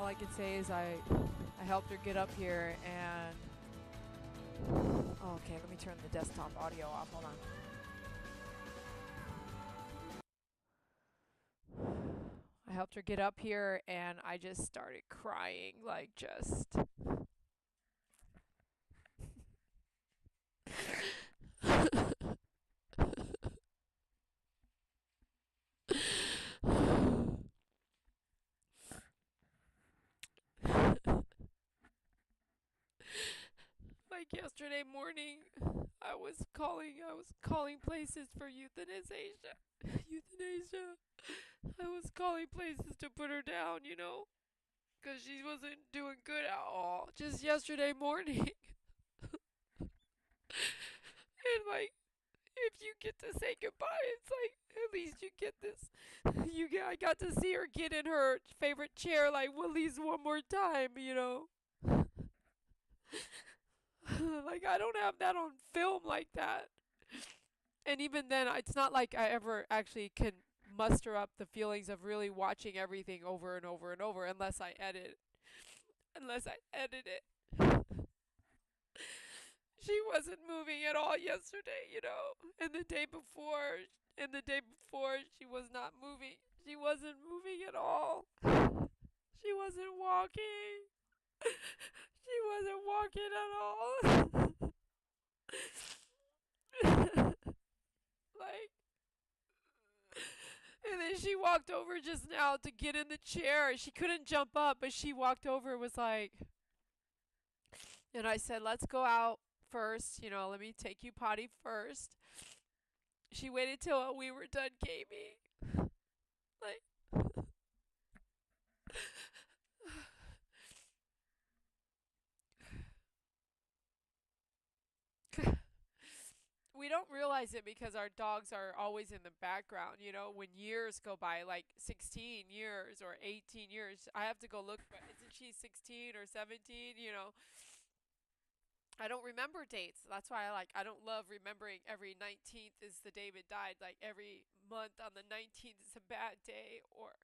I can say is I helped her get up here and oh, okay, let me turn the desktop audio off. Hold on. I helped her get up here and I just started crying, like just like yesterday morning I was calling places for euthanasia. Euthanasia. I was calling places to put her down, because she wasn't doing good at all. Just yesterday morning. And like if you get to say goodbye, it's like at least you get this. I got to see her get in her favorite chair like at least one more time. Like I don't have that on film like that. And even then, it's not like I ever actually can muster up the feelings of really watching everything over and over and over unless I edit it. She wasn't moving at all yesterday. And the day before she was not moving. She wasn't moving at all. She wasn't walking. She wasn't walking at all. Like, and then she walked over just now to get in the chair. She couldn't jump up, but she walked over and was like, and I said, let's go out first. Let me take you potty first. She waited till we were done gaming. Like, we don't realize it because our dogs are always in the background. When years go by, like 16 years or 18 years, I have to go look. But isn't she 16 or 17? I don't remember dates. That's why I don't love remembering every 19th is the day it died. Like every month on the 19th is a bad day, or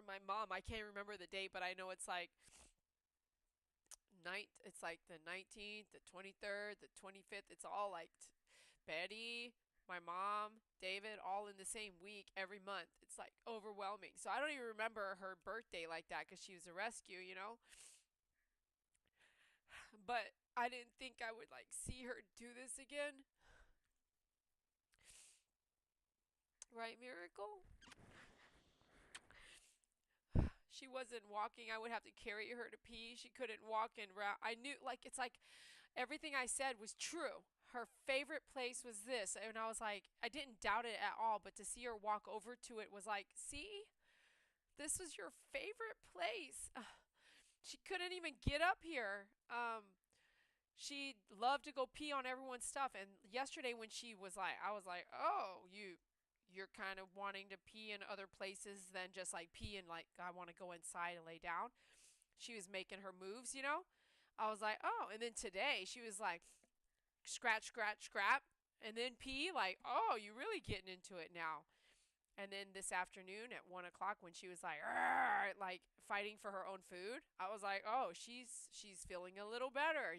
my mom. I can't remember the date, but I know it's like it's like the 19th, the 23rd, the 25th. It's all like Betty, my mom, David, all in the same week every month. It's like overwhelming. So I don't even remember her birthday like that because she was a rescue. But I didn't think I would like see her do this again. Right, Miracle? She wasn't walking. I would have to carry her to pee. She couldn't walk and I knew, like, it's like everything I said was true. Her favorite place was this. And I was like, I didn't doubt it at all. But to see her walk over to it was like, see, this was your favorite place. She couldn't even get up here. She loved to go pee on everyone's stuff. And yesterday when she was like, I was like, oh, you're kind of wanting to pee in other places than just like pee and like I want to go inside and lay down. She was making her moves. I was like, oh, and then today she was like scratch, scratch, scrap, and then pee. Like, oh, you really getting into it now. And then this afternoon at 1 o'clock when she was like fighting for her own food, I was like, oh, she's feeling a little better.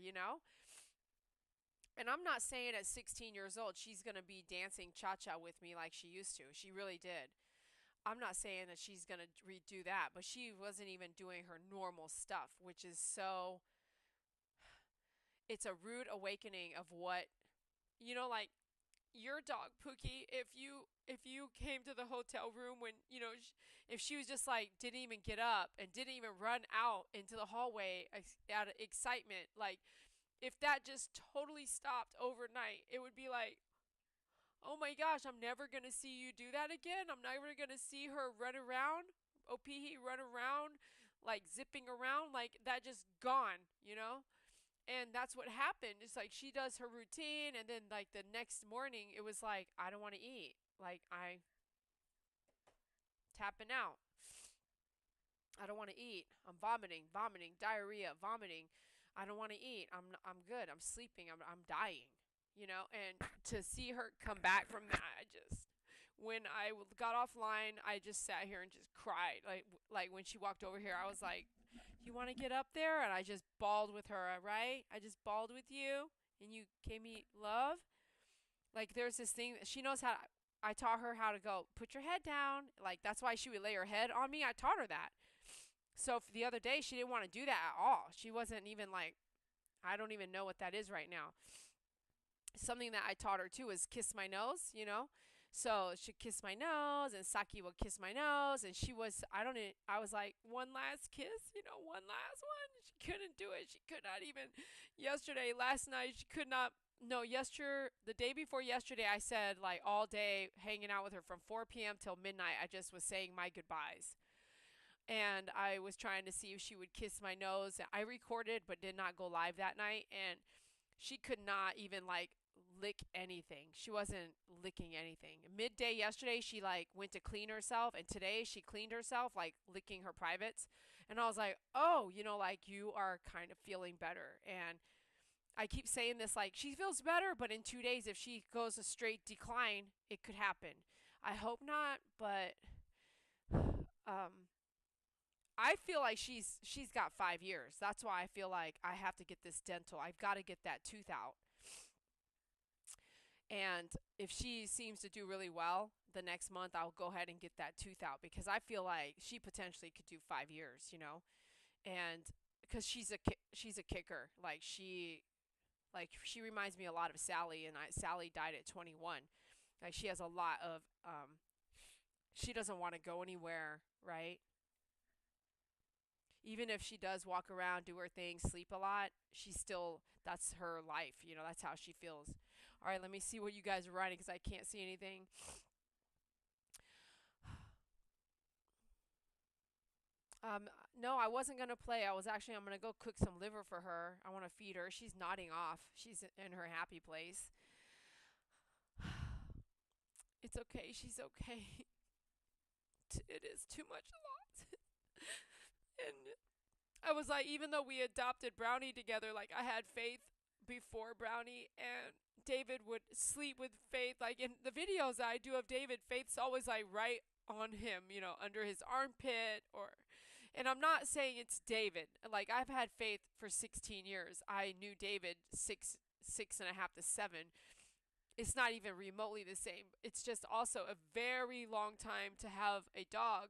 And I'm not saying at 16 years old she's gonna be dancing cha-cha with me like she used to. She really did. I'm not saying that she's gonna redo that, but she wasn't even doing her normal stuff, which is so. It's a rude awakening of like your dog Pookie. If you came to the hotel room when if she was just like didn't even get up and didn't even run out into the hallway out of excitement, like if that just totally stopped overnight, it would be like, oh my gosh, I'm never gonna see you do that again. I'm never gonna see her run around, Opihi run around, like zipping around, like that just gone. And that's what happened. It's like she does her routine, and then like the next morning, it was like I don't want to eat. Like I tapping out. I don't want to eat. I'm vomiting, diarrhea, vomiting. I don't want to eat. I'm good. I'm sleeping. I'm dying. And to see her come back from that, I just when got offline, I just sat here and just cried. Like when she walked over here, I was like, "You want to get up there?" And I just bawled with her. Right? I just bawled with you, and you gave me love. Like there's this thing that she knows how. I taught her how to go. Put your head down. Like that's why she would lay her head on me. I taught her that. So for the other day, she didn't want to do that at all. She wasn't even like, I don't even know what that is right now. Something that I taught her too is kiss my nose, you know? So she'd kiss my nose and Saki would kiss my nose and she was, I was like, one last kiss, one last one. She couldn't do it. She could not even, last night, she could not, no, the day before yesterday, I said like all day hanging out with her from 4 p.m. till midnight. I just was saying my goodbyes and I was trying to see if she would kiss my nose. I recorded but did not go live that night, and she could not even like lick anything. She wasn't licking anything. Midday yesterday, she like went to clean herself, and today she cleaned herself, like licking her privates. And I was like, oh, like you are kind of feeling better. And I keep saying this, like she feels better, but in 2 days, if she goes a straight decline, it could happen. I hope not, but um, I feel like she's got 5 years. That's why I feel like I have to get this dental. I've got to get that tooth out. And if she seems to do really well the next month, I'll go ahead and get that tooth out because I feel like she potentially could do 5 years. And because she's a kicker. She reminds me a lot of Sally, and Sally died at 21. Like she has a lot of she doesn't want to go anywhere, right? Even if she does walk around, do her thing, sleep a lot, that's her life. That's how she feels. All right, let me see what you guys are writing because I can't see anything. No, I wasn't going to play. I'm going to go cook some liver for her. I want to feed her. She's nodding off. She's in her happy place. It's okay. She's okay. It is too much loss. And I was like, even though we adopted Brownie together, like I had Faith before Brownie, and David would sleep with Faith. Like in the videos I do of David, Faith's always like right on him, under his armpit and I'm not saying it's David. Like I've had Faith for 16 years. I knew David six and a half to 7. It's not even remotely the same. It's just also a very long time to have a dog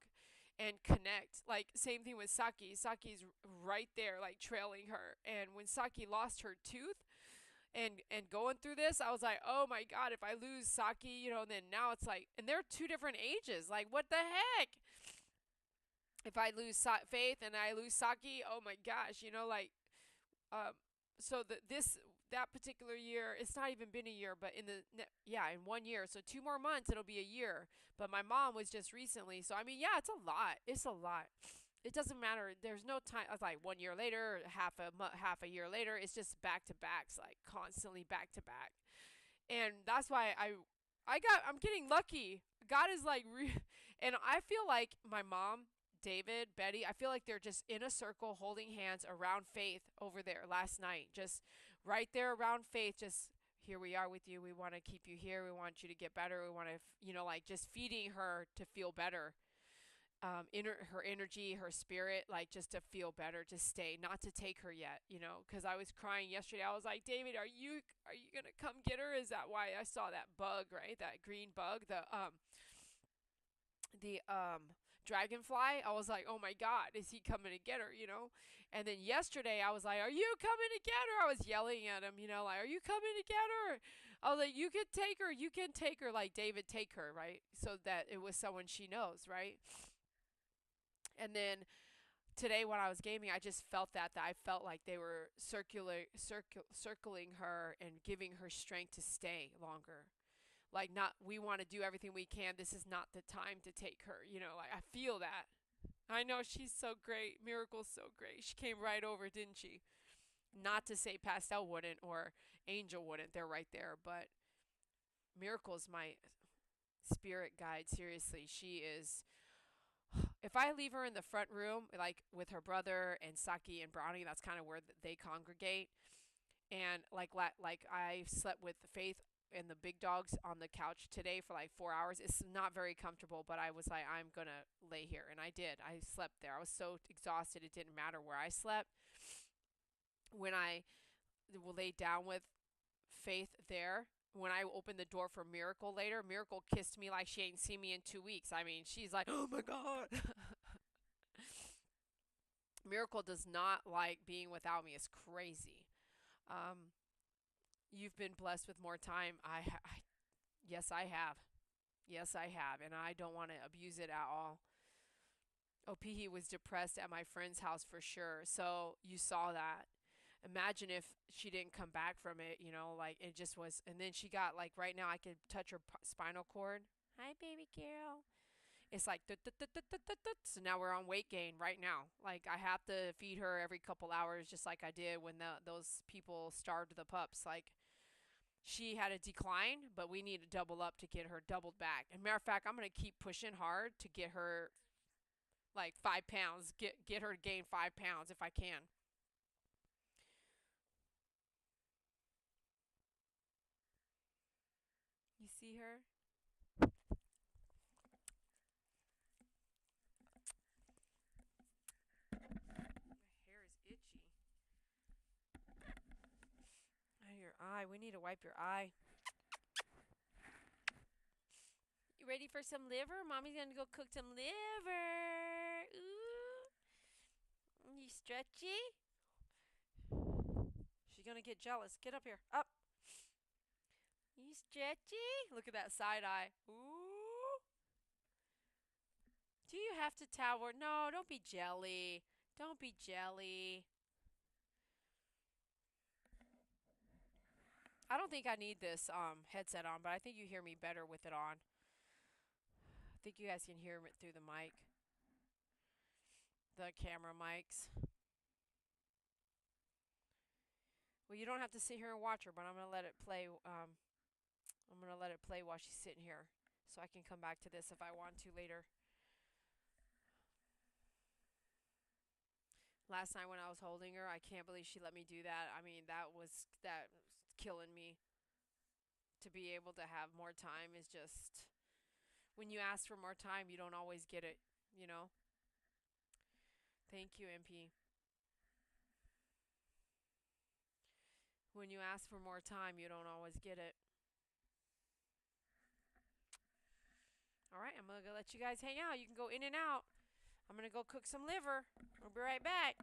and connect. Like same thing with Saki. Saki's right there, like trailing her. And when Saki lost her tooth and going through this, I was like, oh my god, if I lose Saki, and then now it's like, and they're two different ages. Like what the heck? If I lose Faith and I lose Saki, oh my gosh, like, um, so that particular year, it's not even been a year, but in 1 year, so 2 more months, it'll be a year. But my mom was just recently, so I mean, yeah, it's a lot. It's a lot. It doesn't matter. There's no time. I was like 1 year later, half a year later. It's just back to backs, like constantly back to back, and that's why I'm getting lucky. God is like, and I feel like my mom, David, Betty, I feel like they're just in a circle holding hands around Faith over there last night. Just right there around Faith, just here we are with you. We want to keep you here. We want you to get better. We want to, like just feeding her to feel better. Her energy, her spirit, like just to feel better, to stay, not to take her yet, because I was crying yesterday. I was like, David, are you gonna come get her? Is that why I saw that bug, right? That green bug, the dragonfly. I was like, oh my god, is he coming to get her? And then yesterday I was like, are you coming to get her? I was yelling at him, like, are you coming to get her? I was like, you can take her, like David, take her, right? So that it was someone she knows, right? And then today when I was gaming, I just felt that I felt like they were circling her and giving her strength to stay longer. Like, not, we want to do everything we can. This is not the time to take her. Like I feel that. I know she's so great. Miracle's so great. She came right over, didn't she? Not to say Pastel wouldn't or Angel wouldn't. They're right there. But Miracle's my spirit guide. Seriously, she is. If I leave her in the front room, like with her brother and Saki and Brownie, that's kind of where they congregate. And like I slept with Faith and the big dog's on the couch today for like 4 hours. It's not very comfortable, but I was like, I'm gonna lay here, and I did. I slept there. I was so exhausted, it didn't matter where I slept. When I lay down with Faith there, when I opened the door for Miracle later, Miracle kissed me like she ain't seen me in 2 weeks. I mean, she's like, oh my God. Miracle does not like being without me. It's crazy. Um, you've been blessed with more time. Yes, I have. Yes, I have, and I don't want to abuse it at all. He was depressed at my friend's house for sure. So you saw that. Imagine if she didn't come back from it, like it just was. And then she got like right now I could touch her spinal cord. Hi, baby girl. It's like, so now we're on weight gain right now. Like I have to feed her every couple hours, just like I did when those people starved the pups. Like she had a decline, but we need to double up to get her doubled back. And matter of fact, I'm gonna keep pushing hard to get her like 5 pounds, get her to gain 5 pounds if I can. You see her? My hair is itchy. Oh, your eye. We need to wipe your eye. You ready for some liver? Mommy's gonna go cook some liver. Ooh. You stretchy? She's gonna get jealous. Get up here. Up. You stretchy? Look at that side eye. Ooh. Do you have to towel? No, don't be jelly. Don't be jelly. I don't think I need this headset on, but I think you hear me better with it on. I think you guys can hear it through the mic, the camera mics. Well, you don't have to sit here and watch her, but I'm gonna let it play. I'm gonna let it play while she's sitting here, so I can come back to this if I want to later. Last night when I was holding her, I can't believe she let me do that. I mean, that was killing me. To be able to have more time is just when you ask for more time, you don't always get it. You know. Thank you, MP. When you ask for more time, you don't always get it. All right, I'm gonna go let you guys hang out. You can go in and out. I'm gonna go cook some liver. I'll be right back.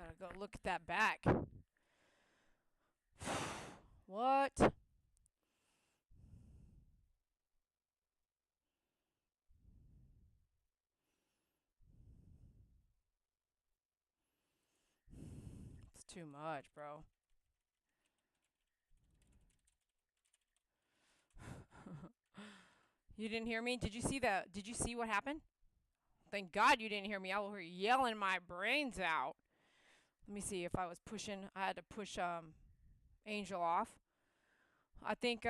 Gotta go look at that back. What? It's too much, bro. You didn't hear me? Did you see the? Did you see what happened? Thank God you didn't hear me. I was yelling my brains out. Let me see if I was pushing. I had to push Angel off. I think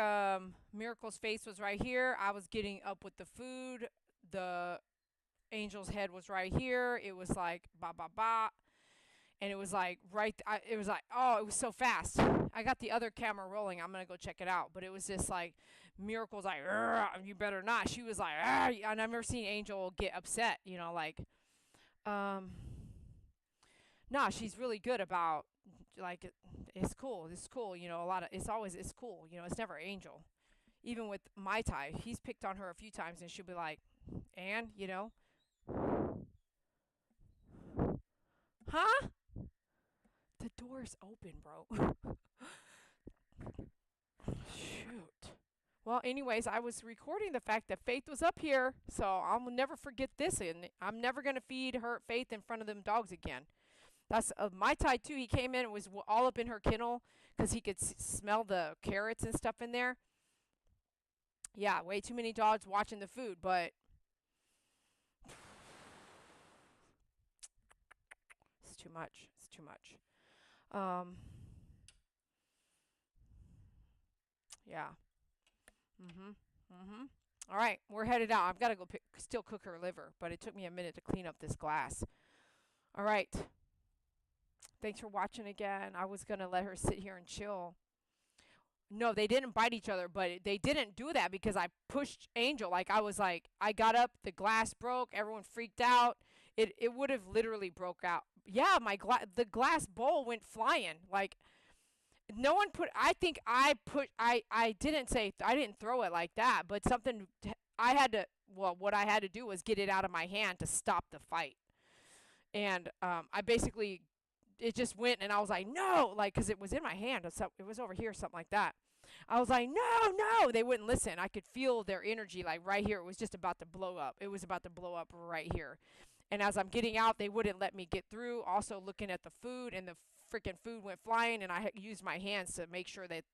Miracle's face was right here. I was getting up with the food. The Angel's head was right here. It was like ba ba ba, and it was like it was like, oh, it was so fast. I got the other camera rolling. I'm gonna go check it out. But it was just like Miracle's like, you better not. She was like, and I've never seen Angel get upset. You know, like, um, nah, she's really good about like it's cool. It's cool. You know, a lot of it's cool. You know, it's never Angel. Even with Mai Tai, he's picked on her a few times, and she'll be like, and you know, huh? The door's open, bro. Shoot. Well, anyways, I was recording the fact that Faith was up here, so I'll never forget this, and I'm never gonna feed her Faith in front of them dogs again. That's Mai Tai too. He came in and was all up in her kennel because he could smell the carrots and stuff in there. Yeah, way too many dogs watching the food, but it's too much. It's too much. Um, yeah. Mhm. Mhm. All right, we're headed out. I've got to go still cook her liver, but it took me a minute to clean up this glass. All right. Thanks for watching again. I was gonna let her sit here and chill. No, they didn't bite each other, but they didn't do that because I pushed Angel. Like I was like, I got up, the glass broke, everyone freaked out. It would have literally broke out. Yeah, the glass bowl went flying. Like no one put. I think I put. I didn't say I didn't throw it like that, but something I had to. Well, what I had to do was get it out of my hand to stop the fight, and I basically it just went, and I was like, no, like, because it was in my hand. It was over here, something like that. I was like, no, no. They wouldn't listen. I could feel their energy, like, right here. It was just about to blow up. It was about to blow up right here. And as I'm getting out, they wouldn't let me get through. Also looking at the food, and the freaking food went flying, and I used my hands to make sure that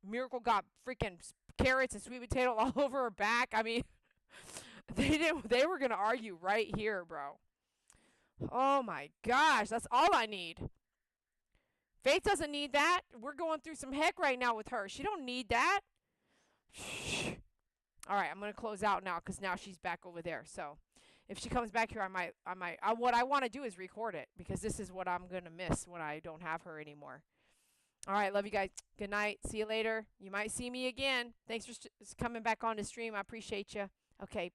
Miracle got freaking carrots and sweet potato all over her back. I mean, they were going to argue right here, bro. Oh my gosh, that's all I need. Faith doesn't need that. We're going through some heck right now with her. She don't need that. Shh. All right, I'm going to close out now because now she's back over there. So if she comes back here, what I want to do is record it because this is what I'm going to miss when I don't have her anymore. All right, love you guys. Good night. See you later. You might see me again. Thanks for coming back on the stream. I appreciate you. Okay.